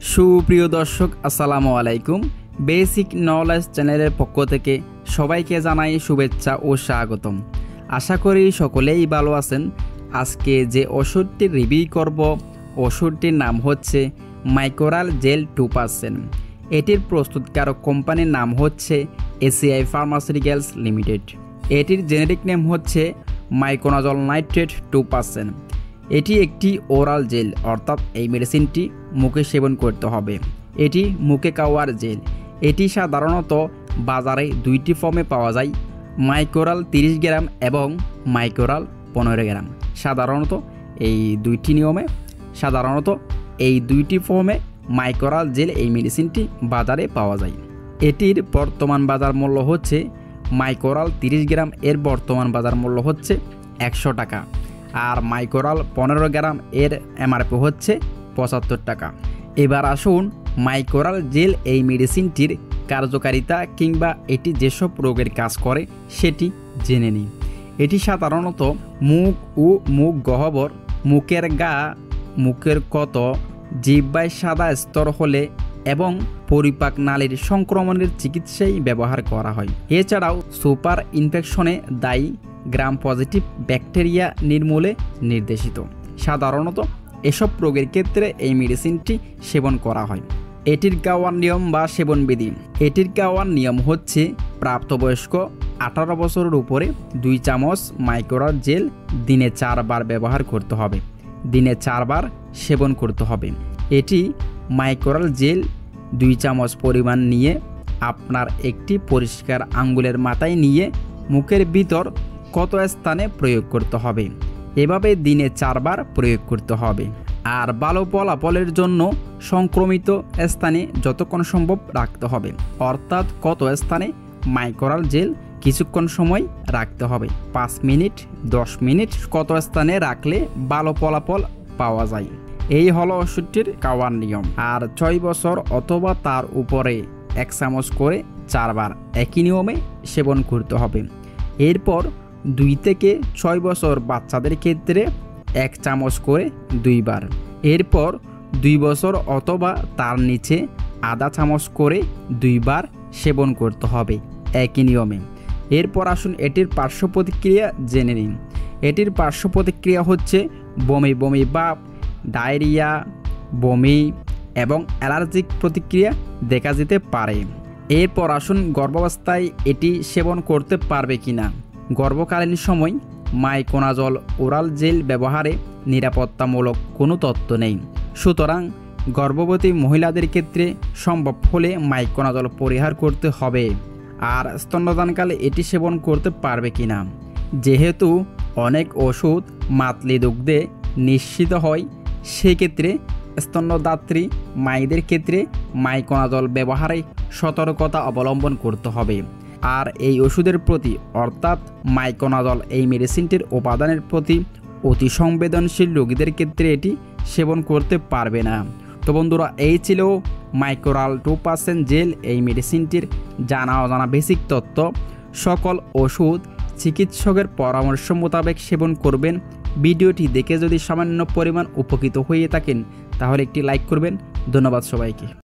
সুপ্রিয় দর্শক আসসালামু আলাইকুম। বেসিক নলেজ চ্যানেলের পক্ষ থেকে সবাইকে জানাই শুভেচ্ছা ও স্বাগতম। আশা করি সকলেই ভালো আছেন। আজকে যে ওষুধটির রিভিউ করব, ওষুধটির নাম হচ্ছে মাইকোরাল জেল 2%। এটির প্রস্তুতকারক কোম্পানির নাম হচ্ছে এসিআই ফার্মাসিউটিক্যালস লিমিটেড। এটির জেনেরিক নেম হচ্ছে মাইকোনাজল নাইট্রেট 2%। এটি একটি ওরাল জেল, অর্থাৎ এই মেডিসিনটি মুখে সেবন করতে হবে। এটি মুখে খাওয়ার জেল। এটি সাধারণত বাজারে দুইটি ফর্মে পাওয়া যায়, মাইকোরাল 30 গ্রাম এবং মাইকোরাল 15 গ্রাম। সাধারণত এই দুইটি ফর্মে মাইকোরাল জেল এই মেডিসিনটি বাজারে পাওয়া যায়। এটির বর্তমান বাজার মূল্য হচ্ছে মাইকোরাল 30 গ্রাম এর বর্তমান বাজার মূল্য হচ্ছে 100 টাকা, আর মাইকোরাল 15 গ্রাম এর এমআরপি হচ্ছে 75 টাকা। এবার আসুন মাইকোরাল জেল এই মেডিসিনটির কার্যকারিতা কিংবা এটি যেসব রোগের কাজ করে সেটি জেনে নিই। এটি সাধারণত মুখ ও মুখ গহ্বর, মুখের গা, মুখের ক্ষত, জিহ্বায় সাদা স্তর হলে এবং পরিপাক নালীর সংক্রমণের চিকিৎসায় ব্যবহার করা হয়। এছাড়াও সুপার ইনফেকশনে দায়ী গ্রাম পজিটিভ ব্যাকটেরিয়া নির্মূলে নির্দেশিত। সাধারণত এসব রোগের ক্ষেত্রে এই মেডিসিনটি সেবন করা হয়। এটির খাওয়ার নিয়ম বা সেবনবিধি। এটির খাওয়ার নিয়ম হচ্ছে প্রাপ্তবয়স্ক 18 বছরের উপরে 2 চামচ মাইকোরাল জেল দিনে 4 বার ব্যবহার করতে হবে, দিনে 4 বার সেবন করতে হবে। এটি মাইকোরাল জেল 2 চামচ পরিমাণ নিয়ে আপনার একটি পরিষ্কার আঙ্গুলের মাথায় নিয়ে মুখের ভিতর কত স্থানে প্রয়োগ করতে হবে। এভাবে দিনে 4 বার প্রয়োগ করতে হবে। আর ভালো ফলাফলের জন্য সংক্রমিত স্থানে যতক্ষণ সম্ভব রাখতে হবে, অর্থাৎ কত স্থানে মাইকোরাল জেল কিছুক্ষণ সময় রাখতে হবে, 5 মিনিট 10 মিনিট, কত স্থানে রাখলে ভালো ফলাফল পাওয়া যায়। এই হলো ওষুধটির খাওয়ার নিয়ম। আর 6 বছর অথবা তার উপরে 1 চামচ করে 4 বার একই নিয়মে সেবন করতে হবে। এরপর 2 থেকে 6 বছর বাচ্চাদের ক্ষেত্রে 1 চামচ করে 2 বার। এরপর 2 বছর অথবা তার নিচে আধা চামচ করে 2 বার সেবন করতে হবে একই নিয়মে। এরপর আসুন এটির পার্শ্ব প্রতিক্রিয়া জেনে নিন। এটির পার্শ্ব প্রতিক্রিয়া হচ্ছে বমি বমি ভাব, ডায়রিয়া, বমি এবং অ্যালার্জিক প্রতিক্রিয়া দেখা যেতে পারে। এরপর আসুন গর্ভাবস্থায় এটি সেবন করতে পারবে কিনা। গর্ভকালীন সময় মাইকোনাজল ওরাল জেল ব্যবহারে নিরাপত্তামূলক কোনো তথ্য নেই, সুতরাং গর্ভবতী মহিলাদের ক্ষেত্রে সম্ভব হলে মাইকোনাজল পরিহার করতে হবে। আর স্তন্যদানকালে এটি সেবন করতে পারবে কিনা। যেহেতু অনেক ওষুধ মাতলি দুগ্ধে নিশ্চিত হয়, সেক্ষেত্রে স্তন্যদাত্রী মায়েদের ক্ষেত্রে মাইকোনাজল ব্যবহারে সতর্কতা অবলম্বন করতে হবে। আর এই ওষুধের প্রতি, অর্থাৎ মাইকোনাজল এই মেডিসিনটির উপাদানের প্রতি অতি সংবেদনশীল রোগীদের ক্ষেত্রে এটি সেবন করতে পারবে না। তো বন্ধুরা, এই ছিল মাইকোরাল 2% জেল এই মেডিসিনটির জানা অজানা বেসিক তথ্য। সকল ওষুধ চিকিৎসকের পরামর্শ মোতাবেক সেবন করবেন। ভিডিওটি দেখে যদি সামান্য পরিমাণ উপকৃত হয়ে থাকেন তাহলে একটি লাইক করবেন। ধন্যবাদ সবাইকে।